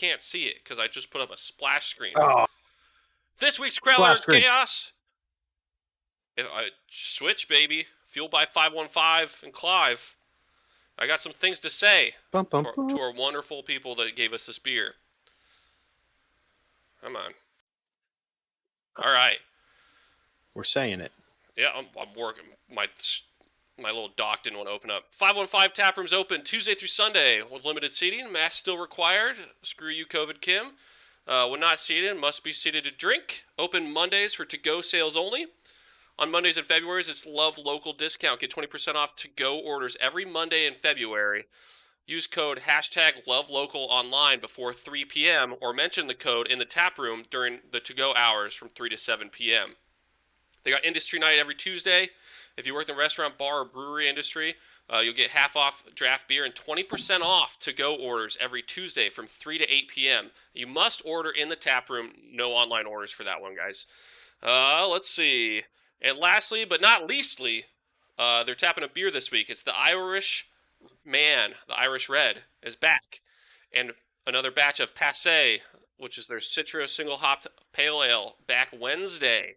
can't see it because I just put up a splash screen. Oh, This week's Crowler Chaos. Switch, baby. Fueled by 515 and Clive. I got some things to say to our wonderful people that gave us this beer. Come on. All right. We're saying it. Yeah, I'm working. My little dock didn't want to open up. 515 tap rooms open Tuesday through Sunday with limited seating. Mask still required. Screw you, COVID Kim. When not seated, must be seated to drink. Open Mondays for to-go sales only. On Mondays in February, it's Love Local discount. Get 20% off to-go orders every Monday in February. Use code #LoveLocal online before 3 p.m. or mention the code in the tap room during the to-go hours from 3 to 7 p.m. They got industry night every Tuesday. If you work in the restaurant, bar, or brewery industry, you'll get half off draft beer and 20% off to-go orders every Tuesday from 3 to 8 p.m. You must order in the tap room. No online orders for that one, guys. Let's see. And lastly, but not leastly, they're tapping a beer this week. It's the Irish Man, the Irish Red, is back. And another batch of Passé, which is their Citra single hopped pale ale, back Wednesday.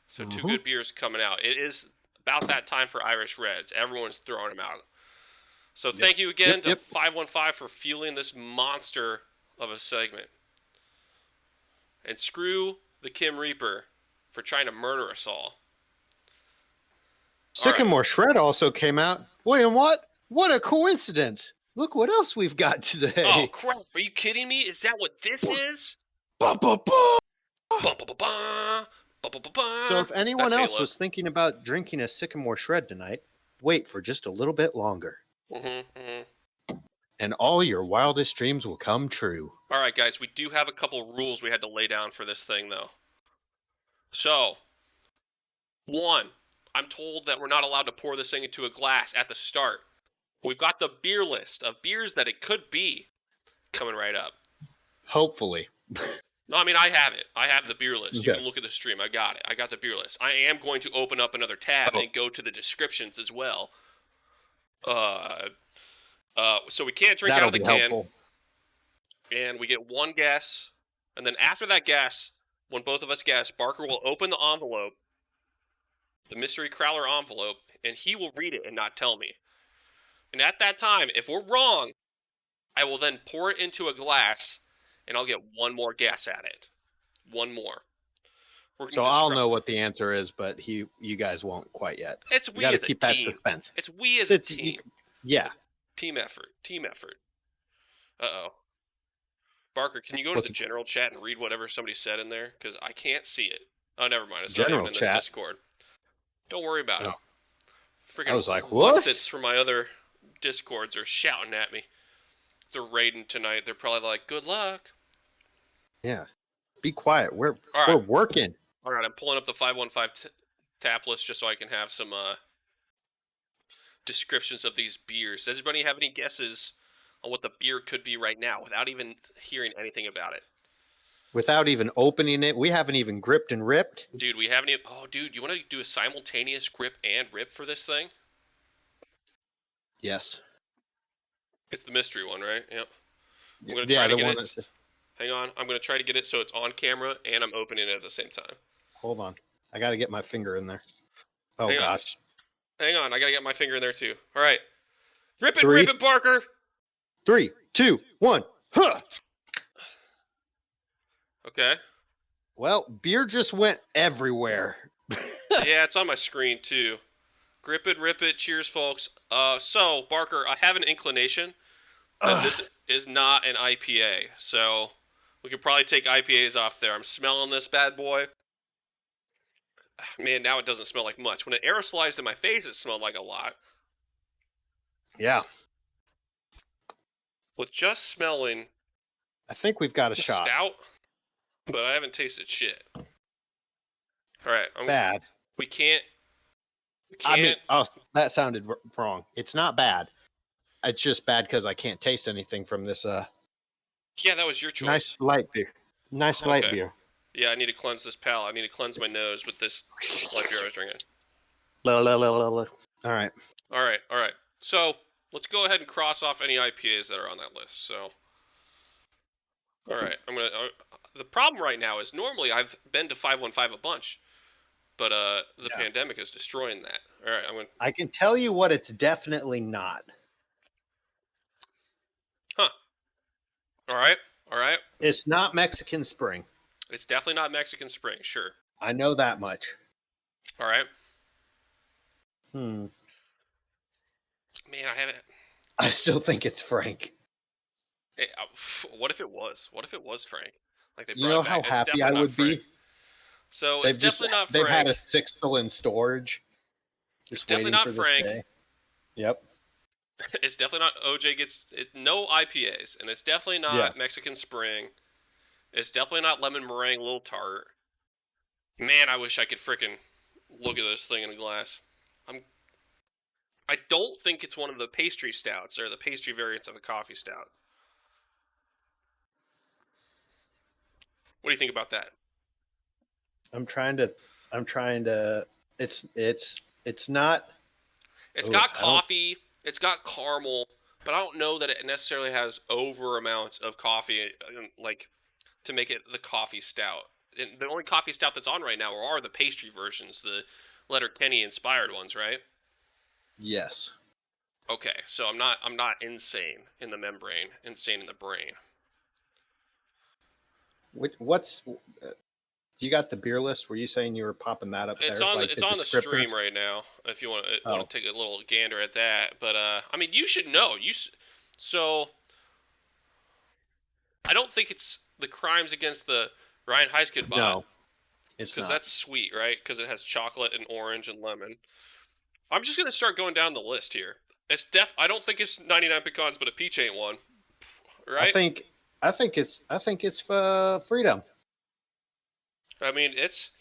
So two good beers coming out. It is about that time for Irish Reds. Everyone's throwing them out. So thank you again to 515 for fueling this monster of a segment. And screw the Kim Reaper for trying to murder us all. Sycamore Shred also came out. Boy, and what? What a coincidence. Look what else we've got today. Oh, crap. Are you kidding me? Is that what this is? So if anyone else was thinking about drinking a Sycamore Shred tonight, wait for just a little bit longer. And all your wildest dreams will come true. All right, guys. We do have a couple rules we had to lay down for this thing, though. So, 1, I'm told that we're not allowed to pour this thing into a glass at the start. We've got the beer list of beers that it could be coming right up. Hopefully. No, I mean, I have it. I have the beer list. Okay. You can look at the stream. I got it. I got the beer list. I am going to open up another tab and go to the descriptions as well. So we can't drink out of the can. Helpful. And we get one guess. And then after that guess, when both of us guess, Barker will open the envelope, the mystery Crowler envelope, and he will read it and not tell me. And at that time, if we're wrong, I will then pour it into a glass, and I'll get one more guess at it. One more. So I'll know what the answer is, but you guys won't quite yet. It's we as a team. That suspense. It's we as a team. Yeah. Team effort. Team effort. Uh-oh. Barker, can you go to the general chat and read whatever somebody said in there? Because I can't see it. Oh, never mind. It's not even in this Discord. Don't worry about it. Freaking I was like, what? It's from my other Discords are shouting at me. They're raiding tonight. They're probably like, good luck. Yeah. Be quiet. We're working. All right, I'm pulling up the 515 tap list just so I can have some descriptions of these beers. Does anybody have any guesses on what the beer could be right now without even hearing anything about it? Without even opening it? We haven't even gripped and ripped? Dude, we haven't even... Oh, dude, you want to do a simultaneous grip and rip for this thing? Yes. It's the mystery one, right? Yep. I'm gonna try to get it. Hang on. I'm going to try to get it so it's on camera and I'm opening it at the same time. Hold on. I got to get my finger in there. Oh, gosh. Hang on. I got to get my finger in there, too. All right. Rip it, Barker. 3, 2, 1. Huh. Okay. Well, beer just went everywhere. Yeah, it's on my screen, too. Grip it, rip it. Cheers, folks. So, Barker, I have an inclination that this is not an IPA. So, we could probably take IPAs off there. I'm smelling this bad boy. Man, now it doesn't smell like much. When it aerosolized in my face, it smelled like a lot. Yeah. With just smelling... I think we've got a shot. Stout, but I haven't tasted shit. All right. Bad. We can't... I mean, that sounded wrong. It's not bad. It's just bad because I can't taste anything from this. Yeah, that was your choice. Nice light beer. Light beer. Yeah, I need to cleanse this palate. I need to cleanse my nose with this light beer I was drinking. All right. So let's go ahead and cross off any IPAs that are on that list. So All right, I'm gonna. The problem right now is normally I've been to 515 a bunch, but the Yeah. pandemic is destroying that. All right, I'm gonna. I can tell you what it's definitely not. Huh. All right. All right. It's not Mexican Spring. It's definitely not Mexican Spring. Sure. I know that much. All right. Hmm. Man, I haven't. I still think it's Frank. What if it was? What if it was Frank? Like they You brought know it back. how It's happy I definitely not would Frank. be? So it's definitely not They've had Frank. a six still in storage. It's Just definitely waiting not for this Frank. day. Yep. It's definitely not OJ gets it, no IPAs, and it's definitely Yeah. not Mexican Spring. It's definitely not lemon meringue little tart. Man, I wish I could freaking look at this thing in a glass. I don't think it's one of the pastry stouts or the pastry variants of a coffee stout. What do you think about that? I'm trying to it's not. It's Ooh, got I don't. coffee, it's got caramel, but I don't know that it necessarily has over amounts of coffee, like to make it the coffee stout. And the only coffee stout that's on right now are the pastry versions, the Letterkenny inspired ones, right? Yes. Okay, so I'm not insane in the membrane, insane in the brain. What's you got the beer list? Were you saying you were popping that up It's there, on like it's the on the stream descriptors? right now. If you want Oh, to take a little gander at that, but I mean, you should know. So I don't think it's the crimes against the Ryan Heiskid bot no, it's because not. that's sweet, right? Because it has chocolate and orange and lemon. I'm just gonna start going down the list here. I don't think it's 99 pecans, but a peach ain't one, I right? think I think it's freedom. I mean, it's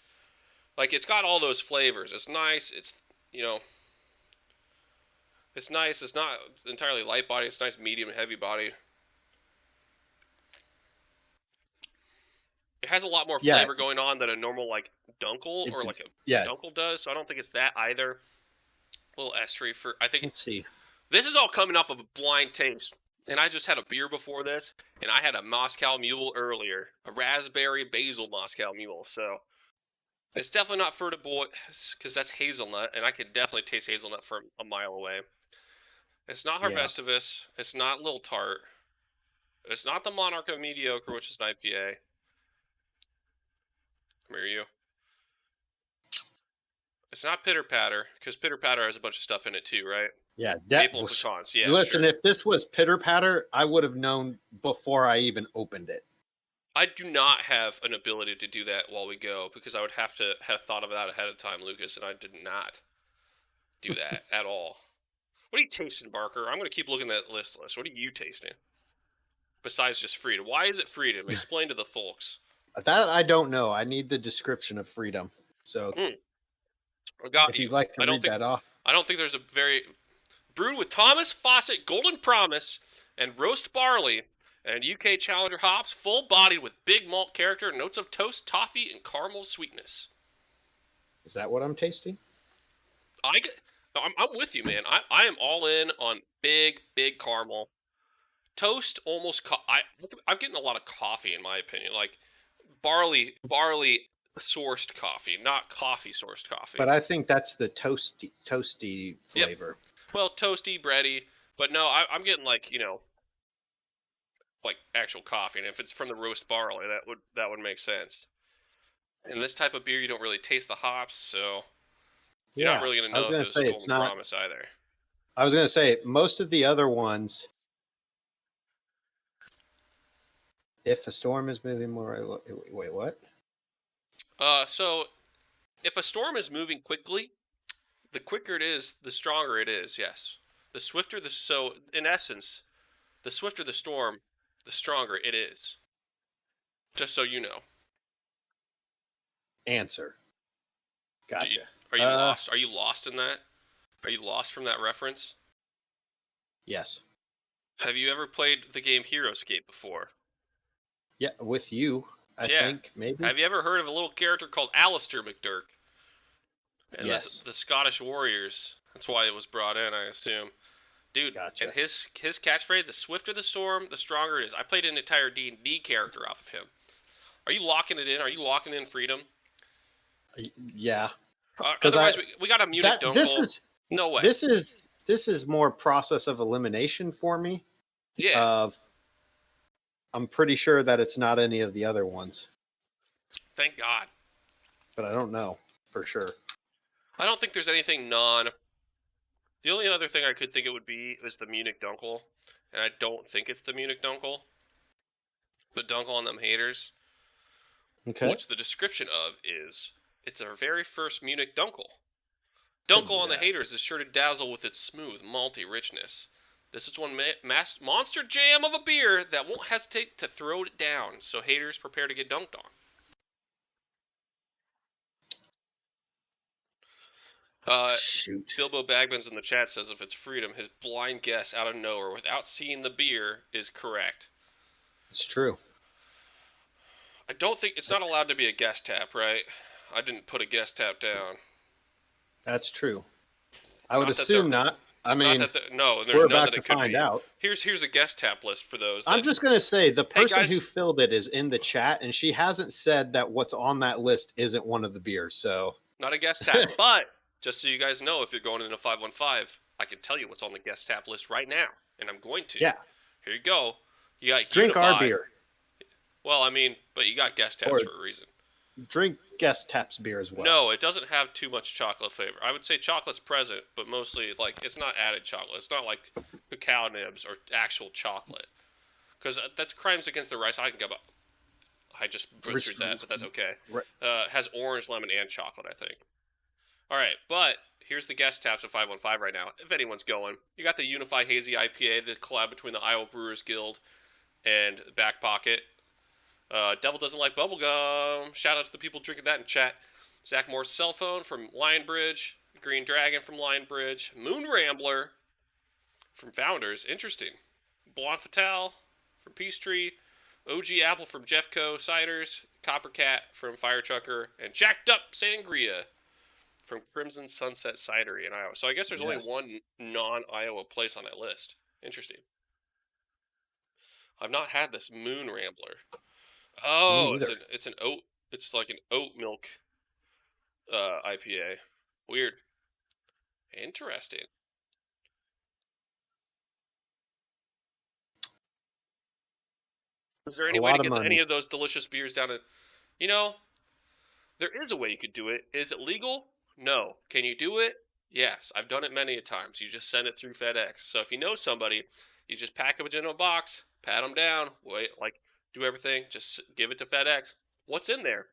like it's got all those flavors. It's nice. You know, it's nice. It's not entirely light body. It's nice, medium, heavy body. It has a lot more Yeah, flavor going on than a normal like Dunkel or it's like a yeah. Dunkel does. So I don't think it's that either. A little estery for. I think Let's see. this is all coming off of a blind taste. And I just had a beer before this, and I had a Moscow Mule earlier, a raspberry basil Moscow Mule. So it's definitely not Fruita Boy because that's hazelnut, and I could definitely taste hazelnut from a mile away. It's not Yeah, Harvestivus. It's not Lil Tart. It's not the Monarch of Mediocre, which is an IPA. Come here, you. It's not Pitter Patter because Pitter Patter has a bunch of stuff in it too, right? yeah. That Maple was. pecans, yeah, Listen, sure. if this was Pitter Patter, I would have known before I even opened it. I do not have an ability to do that while we go because I would have to have thought of that ahead of time, Lucas, and I did not do that at all. What are you tasting, Barker? I'm going to keep looking at that list. What are you tasting? Besides just freedom. Why is it freedom? Explain to the folks. That I don't know. I need the description of freedom. So I got if you. you'd like to I don't read think that off, I don't think there's a very brewed with Thomas Fawcett Golden Promise and roast barley and UK Challenger hops, full bodied with big malt character, notes of toast, toffee, and caramel sweetness. is that what I'm tasting? I get, I'm with you, man. I am all in on big caramel toast. I'm getting a lot of coffee in my opinion, like barley sourced coffee, not coffee sourced coffee. But I think that's the toasty Yep. flavor. Well, toasty, bready, but no, I'm getting like like actual coffee, and if it's from the roast barley, that would make sense. In this type of beer, you don't really taste the hops, so you're not Yeah, really gonna I was know if gonna it's say it's Golden not. Promise either. I was gonna say most of the other ones. If a storm is moving more, wait, what? So if a storm is moving quickly, the quicker it is, the stronger it is. Yes, the swifter the so in essence, the swifter the storm, the stronger it is. Just so you know. Answer. You, Gotcha. are you lost? Are you lost in that? Are you lost from that reference? Yes. Have you ever played the game HeroScape before? Yeah, with you, I Yeah. think maybe. Have you ever heard of a little character called Alistair McDurk? And Yes. the Scottish Warriors. That's why it was brought in, I assume. Dude, and Gotcha. his catchphrase: "The swifter the storm, the stronger it is." I played an entire D&D character off of him. Are you locking it in? Are you locking in freedom? Yeah, because Otherwise, we got a Munich this Dunkel. is No way. this is more process of elimination for me. Yeah. Of I'm pretty sure that it's not any of the other ones, Thank God. but I don't know for sure. I don't think there's anything non. The only other thing I could think it would be is the Munich Dunkel, and I don't think it's the Munich Dunkel. The Dunkel on them haters, Okay. which the description of is it's our very first Munich Dunkel. Dunkel on the haters is sure to dazzle with its smooth, malty richness. This is one monster jam of a beer that won't hesitate to throw it down, so haters prepare to get dunked on. Shoot. Bilbo Bagman's in the chat says if it's freedom, his blind guess out of nowhere without seeing the beer is correct. It's true. I don't think it's not allowed to be a guest tap, right? I didn't put a guest tap down. That's true. I would assume not. I mean, no, there's we're none about that to it could find be. out. Here's a guest tap list for those. I'm just gonna say the person guys, who filled it is in the chat, and she hasn't said that what's on that list isn't one of the beers. So not a guest tap, but just so you guys know, if you're going into 515, I can tell you what's on the guest tap list right now, and I'm going to. yeah, Here you go. You got drink Unify. our beer. Well, I mean, but you got guest taps for a reason. Drink guest taps beer as well. No, it doesn't have too much chocolate flavor. I would say chocolate's present, but mostly like it's not added chocolate. It's not like cacao nibs or actual chocolate, because that's crimes against the rights. I just butchered that, but that's okay. Has orange, lemon, and chocolate, I think. All right, but here's the guest taps of 515 right now. If anyone's going, you got the Unify Hazy IPA, the collab between the Iowa Brewers Guild and Back Pocket. Devil doesn't like bubblegum. Shout out to the people drinking that in chat. Zach Moore's cell phone from Lionbridge. Green Dragon from Lionbridge. Moon Rambler from Founders. Interesting. Blonde Fatale from Peachtree. OG Apple from Jeffco Ciders. Copper Cat from Fire Trucker. And Jacked Up Sangria from Crimson Sunset Cidery in Iowa. So I guess there's only one non-Iowa place on that list. Interesting. I've not had this Moon Rambler. Oh, it's like an oat milk IPA. Weird. Interesting. Is there any way to get any of those delicious beers down in... You know, there is a way you could do it. Is it legal? No. Can you do it? Yes. I've done it many a times. You just send it through FedEx. So if you know somebody, you just pack them in a box, pat them down, wait, like... do everything, just give it to FedEx. What's in there?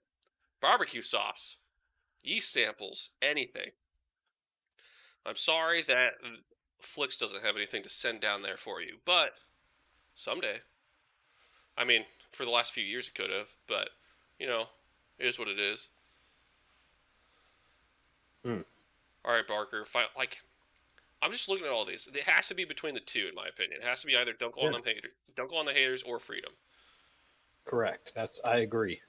Barbecue sauce, yeast samples, anything. I'm sorry that Flix doesn't have anything to send down there for you, but someday. I mean, for the last few years it could have, but, you know, it is what it is. All right, Barker, I'm just looking at all these. It has to be between the two, in my opinion. It has to be either Dunkel on the Haters or Freedom. Correct. I agree.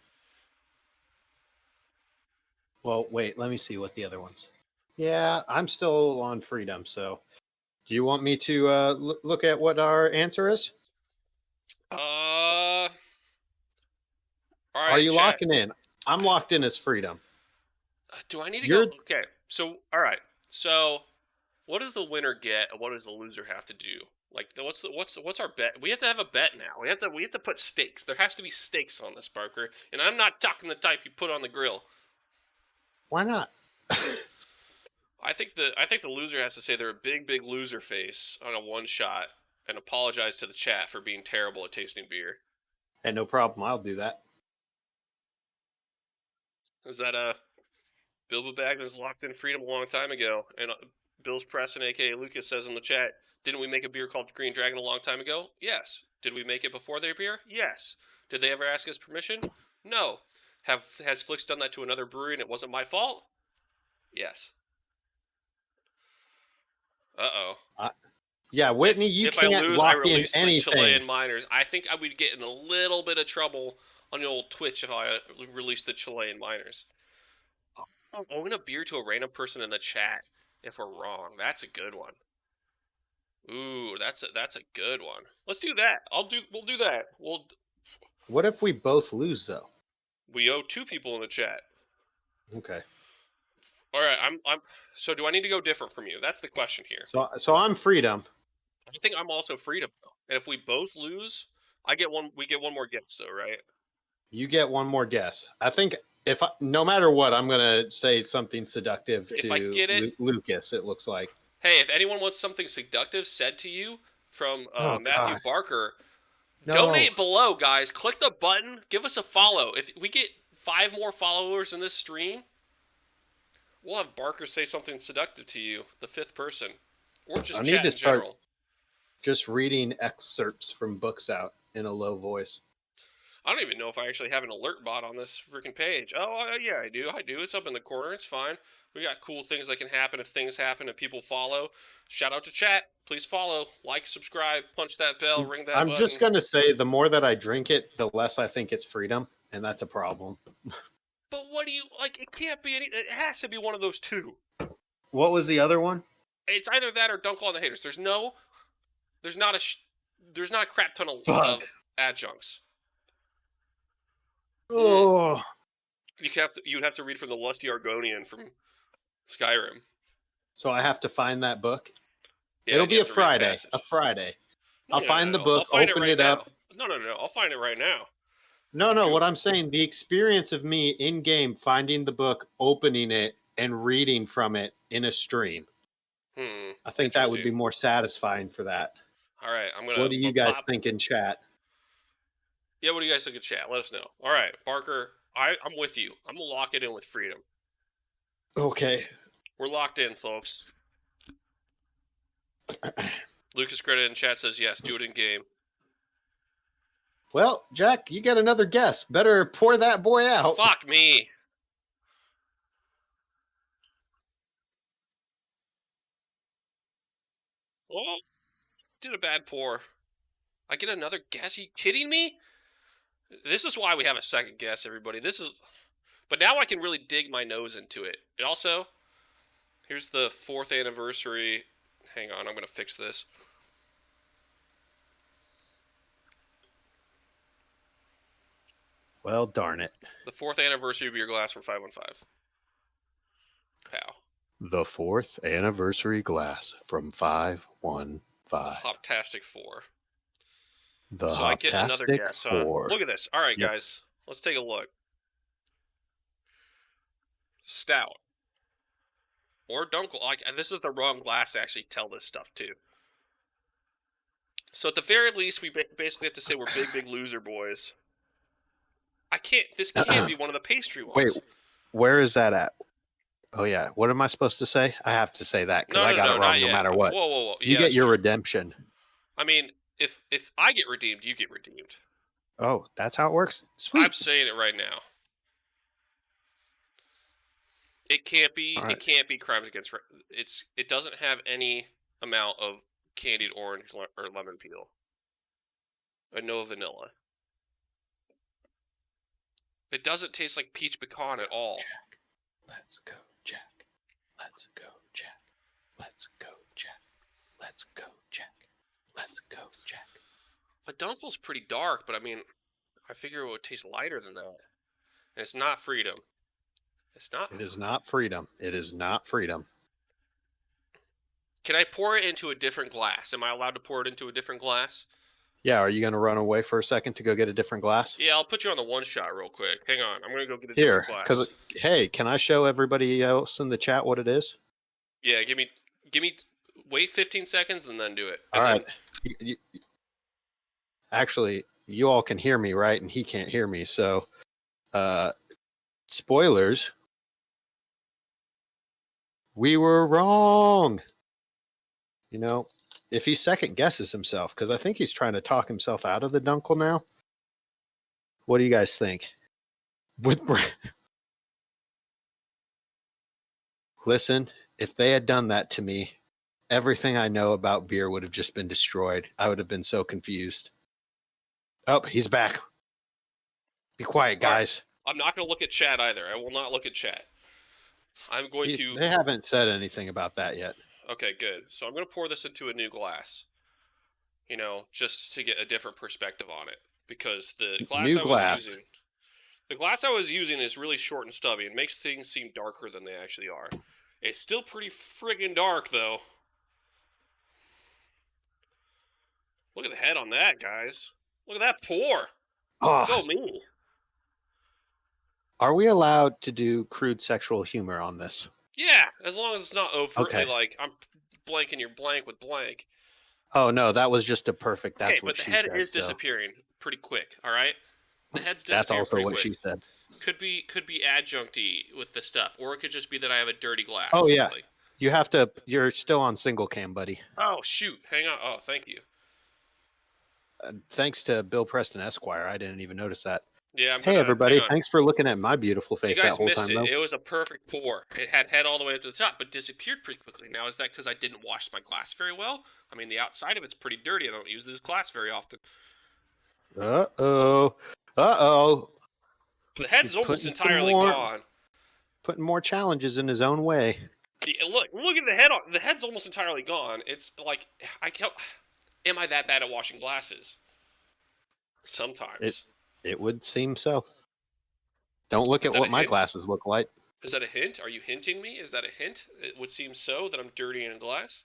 Well, wait, let me see what the other ones. Yeah, I'm still on Freedom, so do you want me to look at what our answer is? All right, are you locking in? I'm locked in as Freedom. Do I need to go? Okay, so, all right. So, what does the winner get and what does the loser have to do? Like, what's our bet? We have to have a bet now. We have to put stakes. There has to be stakes on this, Barker. And I'm not talking the type you put on the grill. Why not? I think the loser has to say they're a big loser face on a one shot and apologize to the chat for being terrible at tasting beer. Hey, no problem. I'll do that. Is that Bilbo Baggins locked in Freedom a long time ago? And Bill's Preston, aka Lucas, says in the chat, didn't we make a beer called Green Dragon a long time ago? Yes. Did we make it before their beer? Yes. Did they ever ask us permission? No. Has Flix done that to another brewery and it wasn't my fault? Yes. Uh-oh. Yeah, Whitney, you can't lock in anything. The Chilean miners. I think I would get in a little bit of trouble on the old Twitch if I released the Chilean miners. Owing a beer to a random person in the chat if we're wrong. That's a good one. Ooh, that's a good one. Let's do that. We'll do that. What if we both lose though? We owe 2 people in the chat. Okay. All right, I'm so do I need to go different from you? That's the question here. So I'm freedom. I think I'm also freedom though. And if we both lose, we get one more guess though, right? You get one more guess. I think no matter what, I'm gonna say something seductive If I to get it, Lucas. It looks like. hey, if anyone wants something seductive said to you from Oh Matthew God, Barker, no! donate below, guys. Click the button. Give us a follow. If we get 5 more followers in this stream, we'll have Barker say something seductive to you, the 5th person, or just I need chat to in start general. just reading excerpts from books out in a low voice. I don't even know if I actually have an alert bot on this freaking page. Oh, yeah, I do. I do. It's up in the corner. It's fine. We got cool things that can happen if things happen and people follow. Shout out to chat. Please follow, like, subscribe, punch that bell, ring that I'm just button. gonna say the more that I drink it, the less I think it's freedom, and that's a problem. But what do you like? It can't be any. It has to be one of those two. What was the other one? It's either that or don't call on the haters. There's not a crap ton Fuck. of adjuncts. Oh, You'd have to read from the Lusty Argonian from Skyrim. so I have to find that book. Yeah, It'll and you be a have to read Friday. passages. A Friday. No, I'll no, no, find the no. I'll book, find it open right it now. up. No, no, no. I'll find it right now. No. What I'm saying, the experience of me in game finding the book, opening it, and reading from it in a stream. I think that would be Interesting. more satisfying for that. All right, What do you I'll guys pop. think in chat? Yeah, what do you guys think of chat? Let us know. All right, Barker, I'm with you. I'm gonna lock it in with freedom. Okay. We're locked in, folks. Lucas Credit in chat says yes. Do it in game. Well, Jack, you got another guess. Better pour that boy out. Fuck me. Oh, did a bad pour. I get another guess? Are you kidding me? This is why we have a second guess, everybody. But now I can really dig my nose into it. It also, here's the 4th anniversary. Hang on, I'm gonna fix this. Well, darn it. The 4th anniversary beer glass from 515. Pow. The 4th anniversary glass from 515. Hoptastic 4. The So I get another Hoptastic guess. 4. Look at this. All right, Yep. guys. Let's take a look. Stout. Or Dunkel. Like, this is the wrong glass to actually tell this stuff, too. So at the very least, we basically have to say we're big loser boys. This can't be one of the pastry ones. Wait, where is that at? Oh, yeah. What am I supposed to say? I have to say that because I got it wrong no matter what. Whoa. You get your redemption. I mean, if I get redeemed, you get redeemed. Oh, that's how it works? Sweet. I'm saying it right now. It can't be. Right. It can't be crimes against. It doesn't have any amount of candied orange or lemon peel. And no vanilla. It doesn't taste like peach pecan at all. Jack. Let's go, Jack. Let's go, Jack. Let's go, Jack. Let's go, Jack. Let's go, Jack. A Dunkel's pretty dark, but I mean, I figure it would taste lighter than that. And it's not freedom. It's not. It is not freedom. It is not freedom. Can I pour it into a different glass? Am I allowed to pour it into a different glass? Yeah, are you going to run away for a second to go get a different glass? Yeah, I'll put you on the one shot real quick. Hang on, I'm going to go get a different glass. Because, hey, can I show everybody else in the chat what it is? Yeah, give me, wait 15 seconds and then do it. All right. Actually, you all can hear me, right? And he can't hear me. So, spoilers. We were wrong. You know, if he second guesses himself, because I think he's trying to talk himself out of the Dunkel now. What do you guys think? Listen, if they had done that to me, everything I know about beer would have just been destroyed. I would have been so confused. Oh, he's back. Be quiet, guys. Right. I'm not going to look at chat either. I will not look at chat. I'm going to. They haven't said anything about that yet. Okay, good. So I'm gonna pour this into a new glass. Just to get a different perspective on it, because New glass. the glass I was using is really short and stubby and makes things seem darker than they actually are. It's still pretty friggin' dark though. Look at the head on that, guys. Look at that pour. Oh, Go me. are we allowed to do crude sexual humor on this? Yeah, as long as it's not overtly Okay. like I'm blanking your blank with blank. Oh no, that was just a perfect. Okay, That's what but the she head said. is So disappearing pretty quick. All right, the head's that's disappearing also pretty what quick. she said. Could be adjuncty with the stuff, or it could just be that I have a dirty Oh glass. yeah, Like, you have to. You're still on single cam, buddy. oh shoot, hang on. Oh, thank you. Thanks to Bill Preston Esquire, I didn't even notice that. Yeah, I'm Hey gonna hang everybody, on. thanks for looking at my beautiful You face that guys whole missed time it. though. It was a perfect pour. It had head all the way up to the top, but disappeared pretty quickly. Now, is that because I didn't wash my glass very well? I mean, the outside of it's pretty dirty. I don't use this glass very often. Uh oh. Uh oh. The head's He's almost putting some entirely more gone. putting more challenges in his own way. Yeah, look at the head. The head's almost entirely gone. It's like am I that bad at washing glasses? It Sometimes. it would seem so. Don't look Is at that what a my hint? glasses look like. Is that a hint? Are you hinting me? Is that a hint? It would seem so that I'm dirty in a glass.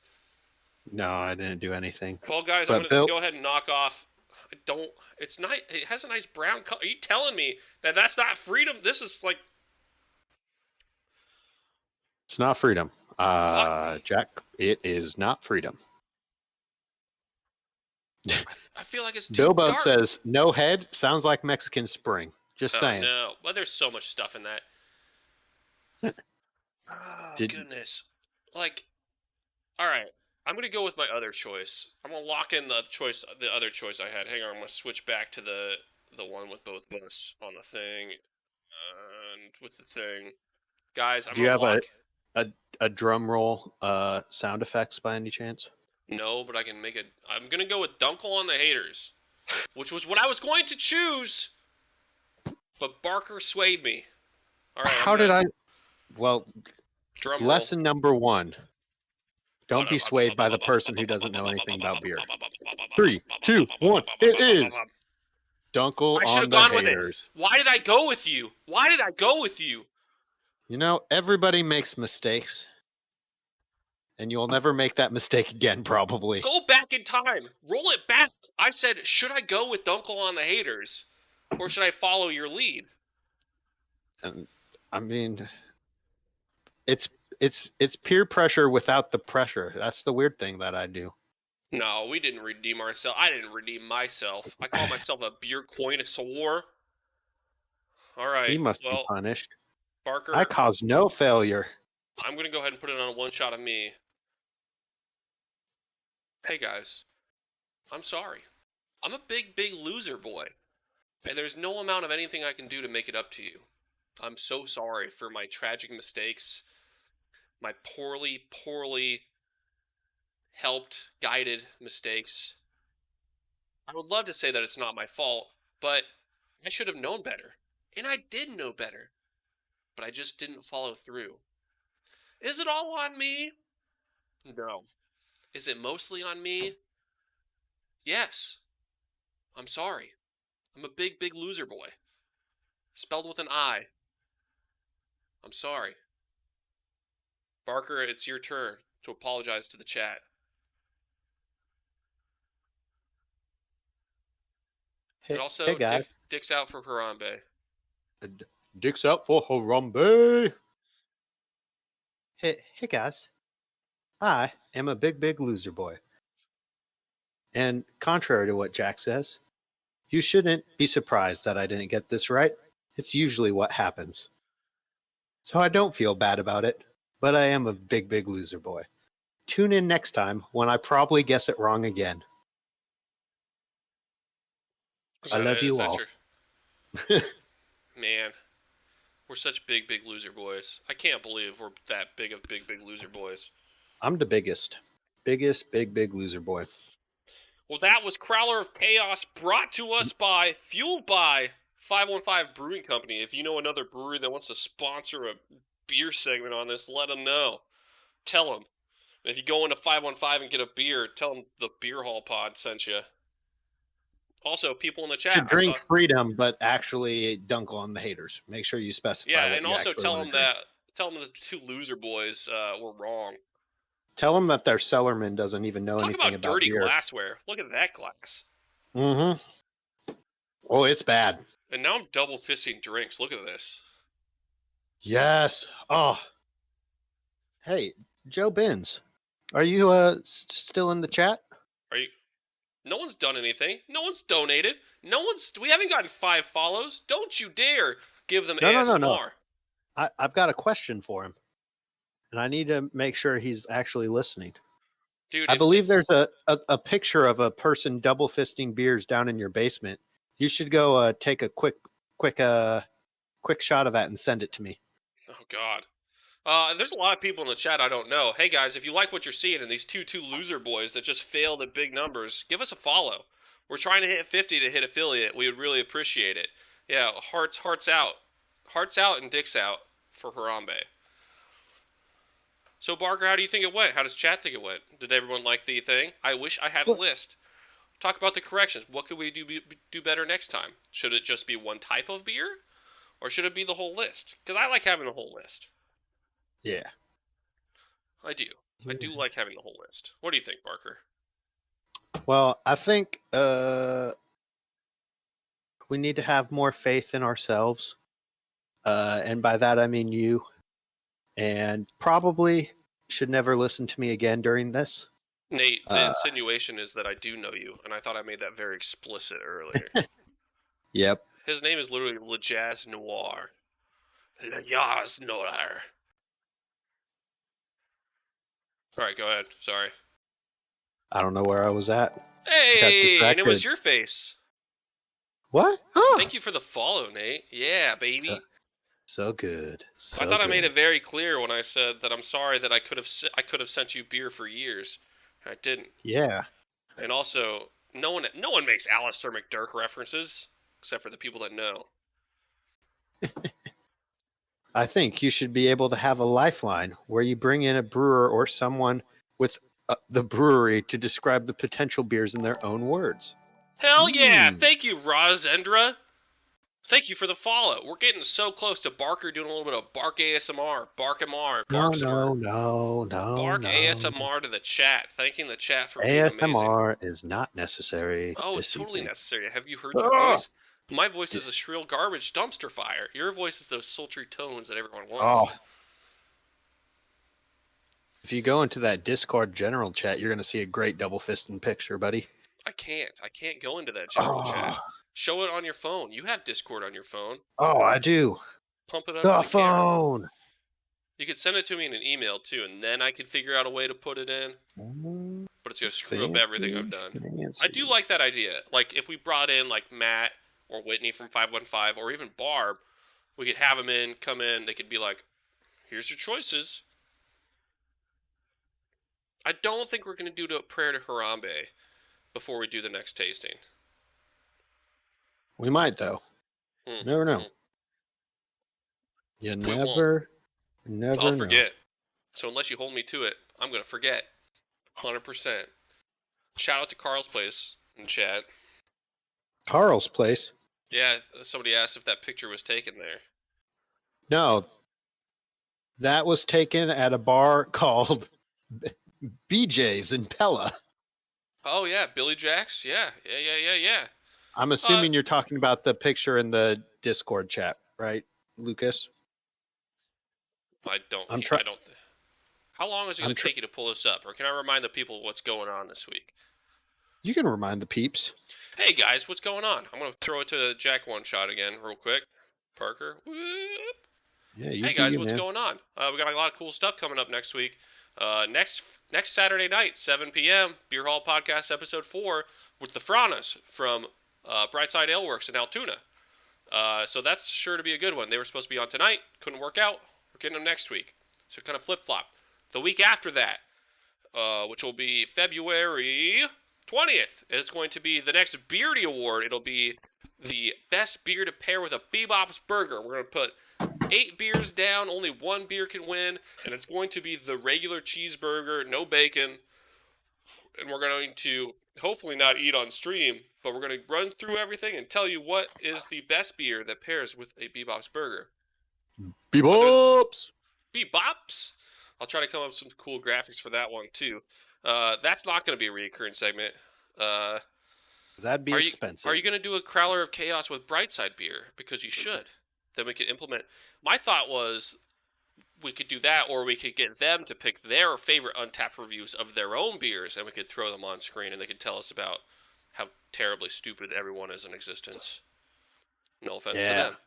No, I didn't do anything. Well, guys, I'm But gonna Bill, go ahead and knock off. I don't. It's nice. It has a nice brown color. Are you telling me that that's not freedom? This is like it's not freedom. fuck me. Jack, it is not freedom. I feel like it's too Bill Bub dark. says no head sounds like Mexican spring. Just Oh saying. no! Well, there's so much stuff in that. Oh Did goodness! Like, all right, I'm gonna go with my other choice. I'm gonna lock in the other choice I had. Hang on, I'm gonna switch back to the one with both of us on the thing, and with the thing, guys. I'm do you gonna have lock. a drum roll sound effects by any chance? No, but I can make it. I'm gonna go with Dunkel on the Haters, which was what I was going to choose, but Barker swayed me. All right, How did I? Well, drum roll. lesson number 1. Don't be swayed by the person who doesn't know anything about beer. 3, 2, 1. It is Dunkel I should have on the gone with it. Haters. Why did I go with you? Why did I go with you? You know, everybody makes mistakes. And you'll never make that mistake again, probably. Go back in time. Roll it back. I said, should I go with Dunkel on the Haters, or should I follow your lead? And I mean, it's peer pressure without the pressure. That's the weird thing that I do. No, we didn't redeem ourselves. I didn't redeem myself. I call myself a beer connoisseur. All right. He must Well, be punished. Barker, I caused no failure. I'm going to go ahead and put it on a one shot of me. Hey, guys. I'm sorry. I'm a big, big loser boy. And there's no amount of anything I can do to make it up to you. I'm so sorry for my tragic mistakes, my poorly, poorly helped, guided mistakes. I would love to say that it's not my fault, but I should have known better. And I did know better. But I just didn't follow through. Is it all on me? No. Is it mostly on me? Yes. I'm sorry. I'm a big, big loser boy. Spelled with an I. I'm sorry. Barker, it's your turn to apologize to the chat. Hey, And also, hey guys. Dick's out for Harambe. Dick's out for Harambe. Hey guys. I am a big, big loser boy. And contrary to what Jack says, you shouldn't be surprised that I didn't get this right. It's usually what happens. So I don't feel bad about it, but I am a big, big loser boy. Tune in next time when I probably guess it wrong again. I love you all. Man, we're such big, big loser boys. I can't believe we're that big of big, big loser boys. I'm the biggest. Biggest, big, big loser boy. Well, that was Crowler of Chaos, brought to us by, fueled by 515 Brewing Company. If you know another brewery that wants to sponsor a beer segment on this, let them know. Tell them. And if you go into 515 and get a beer, tell them the Beer Hall Pod sent you. Also, people in the chat, Should I saw. drink freedom, but actually dunk on the haters. Make sure you specify Yeah, what and you also actually tell want them to drink. the two loser boys were wrong. Tell them that their cellarman doesn't even know Talk anything about about dirty beer. glassware. Look at that glass. Mm-hmm. Oh, it's bad. And now I'm double fisting drinks. Look at this. Yes. Oh. Hey, Joe Benz, are you still in the chat? Are you? No one's done anything. No one's donated. We haven't gotten 5 follows. Don't you dare give them ASMR. No. I've got a question for him, and I need to make sure he's actually listening. Dude, I believe there's a picture of a person double fisting beers down in your basement. You should go take a quick shot of that and send it to me. Oh God. There's a lot of people in the chat I don't know. Hey guys, if you like what you're seeing and these two loser boys that just failed at big numbers, give us a follow. We're trying to hit 50 to hit affiliate. We would really appreciate it. Yeah, hearts out. Hearts out and dicks out for Harambe. So Barker, how do you think it went? How does chat think it went? Did everyone like the thing? I wish I had a list. Talk about the corrections. What could we do better next time? Should it just be one type of beer? Or should it be the whole list? Because I like having the whole list. Yeah. I do. I do like having the whole list. What do you think, Barker? Well, I think we need to have more faith in ourselves. And by that, I mean you. And probably should never listen to me again during this. Nate, the insinuation is that I do know you, and I thought I made that very explicit earlier. Yep. His name is literally Le Jazz Noir. Le Jazz Noir. Alright, go ahead. Sorry. I don't know where I was at. Hey, and it was your face. What? Oh. Thank you for the follow, Nate. Yeah, baby. So good. I thought I made it very clear when I said that I'm sorry that I could have sent you beer for years. I didn't. Yeah. And also, no one makes Alistair McDirk references except for the people that know. I think you should be able to have a lifeline where you bring in a brewer or someone with the brewery to describe the potential beers in their own words. Hell yeah! Thank you, Razendra. Thank you for the follow. We're getting so close to Barker doing a little bit of Bark ASMR. Bark MR. No. Bark ASMR to the chat. Thanking the chat for being amazing. ASMR is not necessary. Oh, it's totally necessary. Have you heard your voice? My voice is a shrill garbage dumpster fire. Your voice is those sultry tones that everyone wants. Oh. If you go into that Discord general chat, you're going to see a great double fisting picture, buddy. I can't go into that general chat. Show it on your phone. You have Discord on your phone. Oh, I do. Pump it up the to the phone. Camera. You could send it to me in an email too, and then I could figure out a way to put it in. But it's gonna screw up everything I've done. I do like that idea. Like if we brought in like Matt or Whitney from 515 or even Barb, we could have them come in. They could be like, "Here's your choices." I don't think we're gonna do a prayer to Harambe before we do the next tasting. We might though. Never know. You never I'll forget. So unless you hold me to it, I'm gonna forget. 100%. Shout out to Carl's Place in chat. Carl's Place? Yeah, somebody asked if that picture was taken there. No. That was taken at a bar called BJ's in Pella. Oh, yeah. Billy Jack's? Yeah. I'm assuming you're talking about the picture in the Discord chat, right, Lucas? I don't. How long is it going to take you to pull this up? Or can I remind the people what's going on this week? You can remind the peeps. Hey, guys, what's going on? I'm going to throw it to Jack One Shot again real quick. Parker. Whoop. Yeah, hey, guys, what's going on? We got a lot of cool stuff coming up next week. Next Saturday night, 7 p.m., Beer Hall Podcast Episode 4 with the Franas from Brightside Ale Works in Altoona. So that's sure to be a good one. They were supposed to be on tonight. Couldn't work out. We're getting them next week. So kind of flip-flop. The week after that, which will be February 20th, it's going to be the next Beardy Award. It'll be the best beer to pair with a Bebop's Burger. We're going to put 8 beers down, only 1 beer can win, and it's going to be the regular cheeseburger, no bacon. And we're going to hopefully not eat on stream, but we're going to run through everything and tell you what is the best beer that pairs with a Bebop's burger. Bebops! Bebops! I'll try to come up with some cool graphics for that one, too. That's not going to be a recurring segment. That'd be expensive. Are you going to do a Crowler of Chaos with Brightside beer? Because you should. Then we could implement. My thought was we could do that, or we could get them to pick their favorite Untapped reviews of their own beers, and we could throw them on screen, and they could tell us about how terribly stupid everyone is in existence. No offense to them.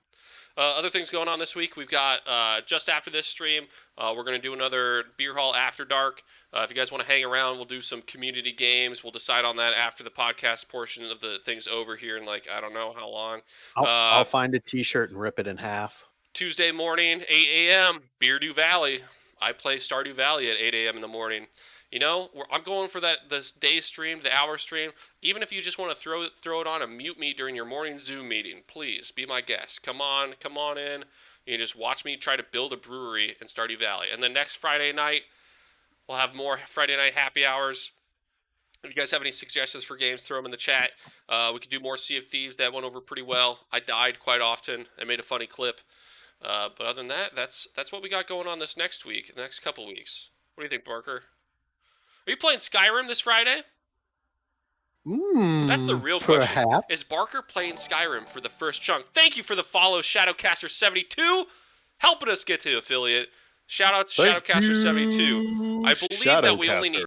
Other things going on this week, we've got just after this stream, we're going to do another Beer Hall After Dark. If you guys want to hang around, we'll do some community games. We'll decide on that after the podcast portion of the thing's over here in, like, I don't know how long. I'll find a t-shirt and rip it in half. Tuesday morning, 8 a.m., Beardew Valley. I play Stardew Valley at 8 a.m. in the morning. You know, I'm going for this day stream, the hour stream. Even if you just want to throw it on and mute me during your morning Zoom meeting, please be my guest. Come on in. You can just watch me try to build a brewery in Stardew Valley. And then next Friday night, we'll have more Friday night happy hours. If you guys have any suggestions for games, throw them in the chat. We could do more Sea of Thieves. That went over pretty well. I died quite often. I made a funny clip. But other than that, that's what we got going on this next week, the next couple weeks. What do you think, Barker? Are you playing Skyrim this Friday? That's the real question. Perhaps. Is Barker playing Skyrim for the first chunk? Thank you for the follow, Shadowcaster72, helping us get to affiliate. Shout out to Shadowcaster72. I believe that we only need